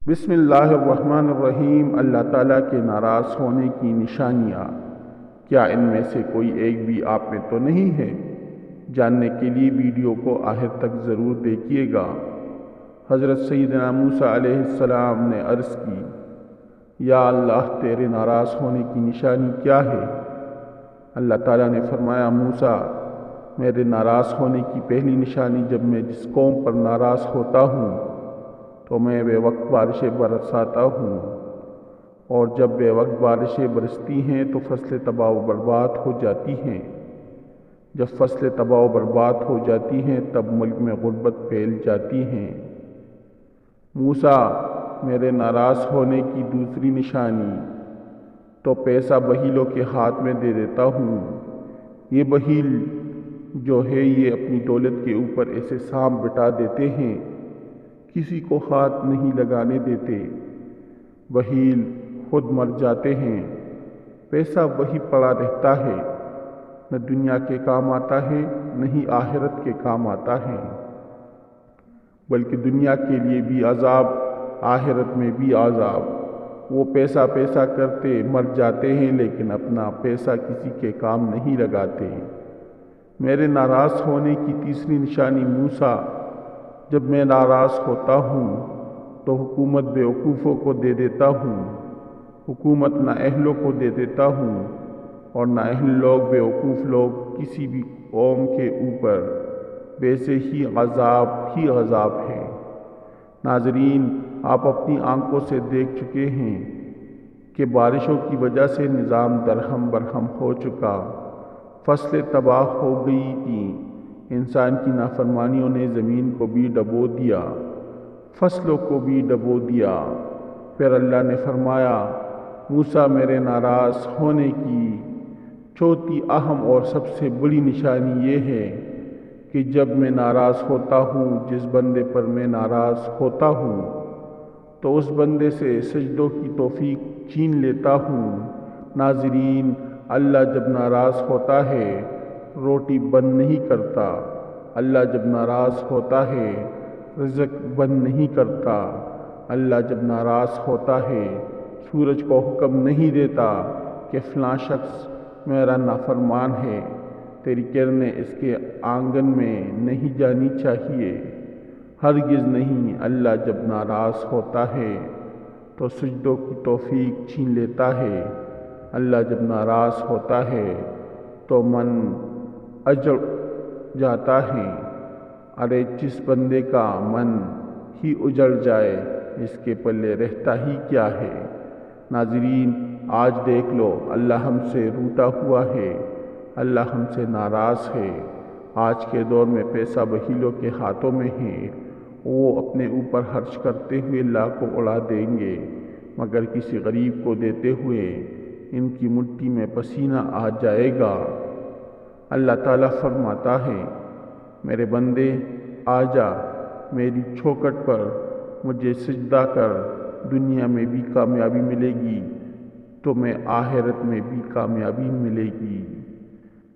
بسم اللہ الرحمن الرحیم۔ اللہ تعالیٰ کے ناراض ہونے کی نشانیاں، کیا ان میں سے کوئی ایک بھی آپ میں تو نہیں ہے؟ جاننے کے لیے ویڈیو کو آخر تک ضرور دیکھیے گا۔ حضرت سیدنا موسیٰ علیہ السلام نے عرض کی، یا اللہ، تیرے ناراض ہونے کی نشانی کیا ہے؟ اللہ تعالیٰ نے فرمایا، موسیٰ، میرے ناراض ہونے کی پہلی نشانی جب میں جس قوم پر ناراض ہوتا ہوں تو میں بے وقت بارشیں برساتا ہوں، اور جب بے وقت بارشیں برستی ہیں تو فصلیں تباہ و برباد ہو جاتی ہیں۔ جب فصلیں تباہ و برباد ہو جاتی ہیں تب ملک میں غربت پھیل جاتی ہیں۔ موسیٰ، میرے ناراض ہونے کی دوسری نشانی تو پیسہ بخیلوں کے ہاتھ میں دے دیتا ہوں۔ یہ بخیل جو ہے یہ اپنی دولت کے اوپر ایسے سانپ بٹھا دیتے ہیں، کسی کو ہاتھ نہیں لگانے دیتے۔ بخیل خود مر جاتے ہیں، پیسہ وہی پڑا رہتا ہے، نہ دنیا کے کام آتا ہے نہ ہی آخرت کے کام آتا ہے، بلکہ دنیا کے لیے بھی عذاب، آخرت میں بھی عذاب۔ وہ پیسہ کرتے مر جاتے ہیں لیکن اپنا پیسہ کسی کے کام نہیں لگاتے۔ میرے ناراض ہونے کی تیسری نشانی، موسیٰ، جب میں ناراض ہوتا ہوں تو حکومت بیوقوفوں کو دے دیتا ہوں، حکومت نااہلوں کو دے دیتا ہوں، اور نااہل لوگ، بیوقوف لوگ کسی بھی قوم کے اوپر ویسے ہی عذاب ہے۔ ناظرین، آپ اپنی آنکھوں سے دیکھ چکے ہیں کہ بارشوں کی وجہ سے نظام درہم برہم ہو چکا، فصلیں تباہ ہو گئی تھیں، انسان کی نافرمانیوں نے زمین کو بھی ڈبو دیا، فصلوں کو بھی ڈبو دیا۔ پھر اللہ نے فرمایا، موسیٰ، میرے ناراض ہونے کی چوتھی اہم اور سب سے بڑی نشانی یہ ہے کہ جب میں ناراض ہوتا ہوں، جس بندے پر میں ناراض ہوتا ہوں تو اس بندے سے سجدوں کی توفیق چھین لیتا ہوں۔ ناظرین، اللہ جب ناراض ہوتا ہے روٹی بند نہیں کرتا، اللہ جب ناراض ہوتا ہے رزق بند نہیں کرتا، اللہ جب ناراض ہوتا ہے سورج کو حکم نہیں دیتا کہ فلاں شخص میرا نافرمان ہے، تیری کرنیں اس کے آنگن میں نہیں جانی چاہیے، ہرگز نہیں۔ اللہ جب ناراض ہوتا ہے تو سجدوں کی توفیق چھین لیتا ہے، اللہ جب ناراض ہوتا ہے تو من اجڑ جاتا ہے۔ ارے جس بندے کا من ہی اجڑ جائے اس کے پلے رہتا ہی کیا ہے؟ ناظرین، آج دیکھ لو، اللہ ہم سے روٹا ہوا ہے، اللہ ہم سے ناراض ہے۔ آج کے دور میں پیسہ بخیلوں کے ہاتھوں میں ہے، وہ اپنے اوپر خرچ کرتے ہوئے اللہ کو اڑا دیں گے، مگر کسی غریب کو دیتے ہوئے ان کی مٹھی میں پسینہ آ جائے گا۔ اللہ تعالیٰ فرماتا ہے، میرے بندے، آ جا میری چوکھٹ پر، مجھے سجدہ کر، دنیا میں بھی کامیابی ملے گی تو میں آخرت میں بھی کامیابی ملے گی۔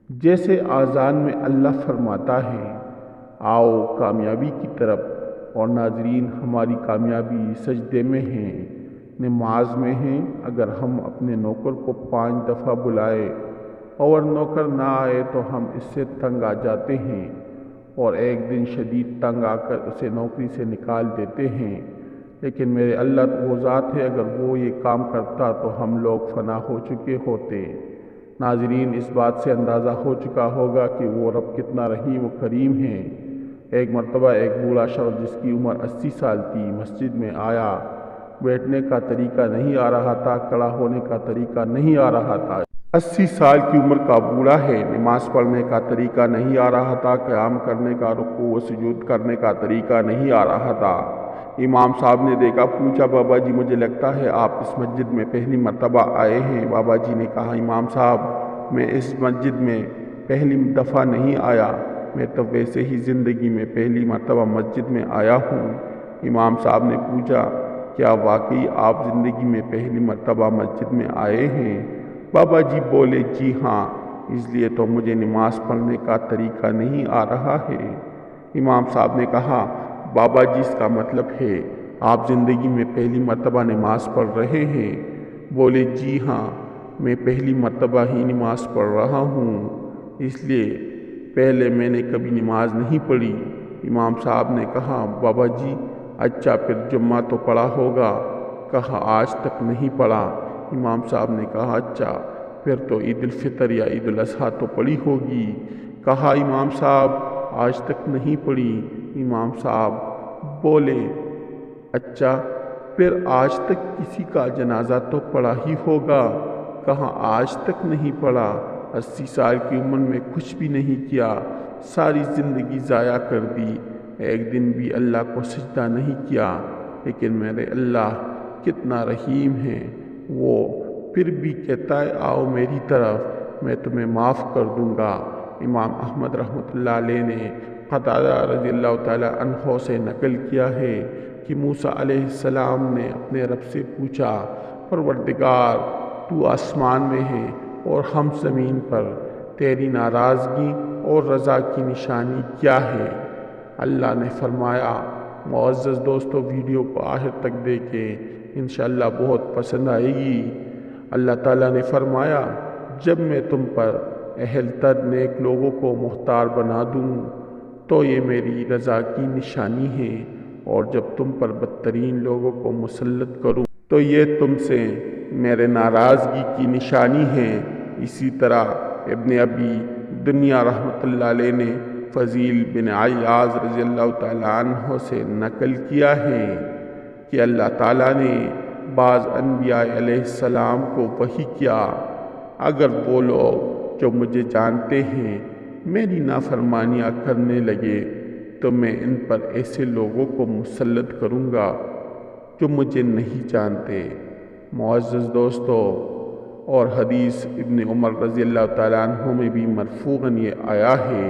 جیسے آذان میں اللہ فرماتا ہے، آؤ کامیابی کی طرف، اور ناظرین، ہماری کامیابی سجدے میں ہے، نماز میں ہے۔ اگر ہم اپنے نوکر کو 5 دفعہ بلائے اور نوکر نہ آئے تو ہم اس سے تنگ آ جاتے ہیں، اور ایک دن شدید تنگ آ کر اسے نوکری سے نکال دیتے ہیں، لیکن میرے اللہ وہ ذات ہے، اگر وہ یہ کام کرتا تو ہم لوگ فنا ہو چکے ہوتے۔ ناظرین، اس بات سے اندازہ ہو چکا ہوگا کہ وہ رب کتنا رحیم و کریم ہے۔ ایک مرتبہ ایک بوڑھا شخص جس کی عمر 80 سال تھی مسجد میں آیا، بیٹھنے کا طریقہ نہیں آ رہا تھا، کھڑا ہونے کا طریقہ نہیں آ رہا تھا۔ 80 سال کی عمر کا بوڑھا ہے، نماز پڑھنے کا طریقہ نہیں آ رہا تھا، قیام کرنے کا، رکوع و سجود کرنے کا طریقہ نہیں آ رہا تھا۔ امام صاحب نے دیکھا، پوچھا، بابا جی مجھے لگتا ہے آپ اس مسجد میں پہلی مرتبہ آئے ہیں۔ بابا جی نے کہا، امام صاحب، میں اس مسجد میں پہلی دفعہ نہیں آیا، میں تو ویسے ہی زندگی میں پہلی مرتبہ مسجد میں آیا ہوں۔ امام صاحب نے پوچھا، کیا واقعی آپ زندگی میں پہلی مرتبہ مسجد میں آئے ہیں؟ بابا جی بولے، جی ہاں، اس لیے تو مجھے نماز پڑھنے کا طریقہ نہیں آ رہا ہے۔ امام صاحب نے کہا، بابا جی اس کا مطلب ہے آپ زندگی میں پہلی مرتبہ نماز پڑھ رہے ہیں؟ بولے جی ہاں، میں پہلی مرتبہ ہی نماز پڑھ رہا ہوں، اس لیے پہلے میں نے کبھی نماز نہیں پڑھی۔ امام صاحب نے کہا بابا جی اچھا پھر جمعہ تو پڑھا ہوگا؟ کہا آج تک نہیں پڑھا۔ امام صاحب نے کہا اچھا پھر تو عید الفطر یا عید الاضحیٰ تو پڑھی ہوگی؟ کہا امام صاحب آج تک نہیں پڑھی۔ امام صاحب بولے اچھا پھر آج تک کسی کا جنازہ تو پڑھا ہی ہوگا؟ کہا آج تک نہیں پڑھا، 80 سال کی عمر میں کچھ بھی نہیں کیا، ساری زندگی ضائع کر دی، ایک دن بھی اللہ کو سجدہ نہیں کیا، لیکن میرے اللہ کتنا رحیم ہے، وہ پھر بھی کہتا ہے آؤ میری طرف، میں تمہیں معاف کر دوں گا۔ امام احمد رحمۃ اللہ علیہ نے قتادہ رضی اللہ تعالیٰ عنہ سے نقل کیا ہے کہ موسیٰ علیہ السلام نے اپنے رب سے پوچھا پروردگار تو آسمان میں ہے اور ہم زمین پر، تیری ناراضگی اور رضا کی نشانی کیا ہے؟ اللہ نے فرمایا معزز دوستو ویڈیو کو آخر تک دیکھیں، انشاءاللہ بہت پسند آئے گی۔ اللہ تعالیٰ نے فرمایا جب میں تم پر اہل تر نیک لوگوں کو مختار بنا دوں تو یہ میری رضا کی نشانی ہے، اور جب تم پر بدترین لوگوں کو مسلط کروں تو یہ تم سے میرے ناراضگی کی نشانی ہے۔ اسی طرح ابن ابی دنیا رحمۃ اللہ علیہ نے فضیل بن عیاض رضی اللہ تعالیٰ عنہ سے نقل کیا ہے کہ اللہ تعالیٰ نے بعض انبیاء علیہ السلام کو وحی کیا، اگر وہ لوگ جو مجھے جانتے ہیں میری نافرمانیاں کرنے لگے تو میں ان پر ایسے لوگوں کو مسلط کروں گا جو مجھے نہیں جانتے۔ معزز دوستو، اور حدیث ابن عمر رضی اللہ تعالیٰ عنہ میں بھی مرفوعاً یہ آیا ہے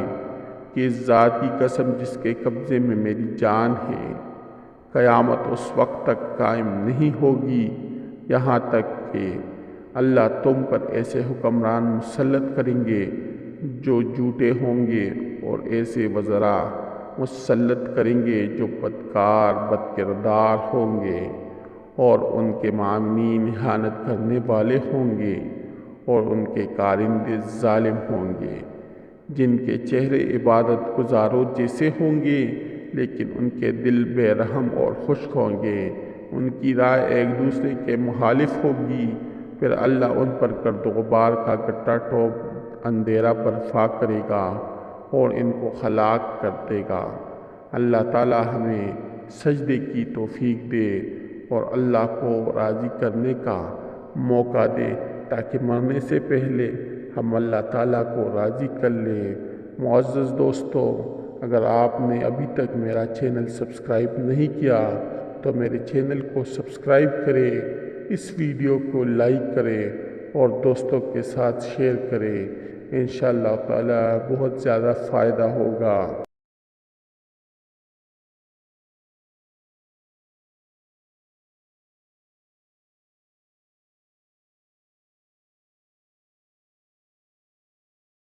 کہ اس ذات کی قسم جس کے قبضے میں میری جان ہے، قیامت اس وقت تک قائم نہیں ہوگی یہاں تک کہ اللہ تم پر ایسے حکمران مسلط کریں گے جو جھوٹے ہوں گے، اور ایسے وزراء مسلط کریں گے جو بدکار بد کردار ہوں گے، اور ان کے معاونین احانت کرنے والے ہوں گے، اور ان کے کارندے ظالم ہوں گے، جن کے چہرے عبادت گزاروں جیسے ہوں گے لیکن ان کے دل بے رحم اور خشک ہوں گے، ان کی رائے ایک دوسرے کے مخالف ہوگی، پھر اللہ ان پر گرد و غبار کا گٹا ٹوپ اندھیرا برپا کرے گا اور ان کو ہلاک کر دے گا۔ اللہ تعالیٰ ہمیں سجدے کی توفیق دے اور اللہ کو راضی کرنے کا موقع دے تاکہ مرنے سے پہلے ہم اللہ تعالیٰ کو راضی کر لیں۔ معزز دوستو، اگر آپ نے ابھی تک میرا چینل سبسکرائب نہیں کیا تو میرے چینل کو سبسکرائب کریں، اس ویڈیو کو لائک کریں اور دوستوں کے ساتھ شیئر کریں، انشاءاللہ تعالیٰ بہت زیادہ فائدہ ہوگا۔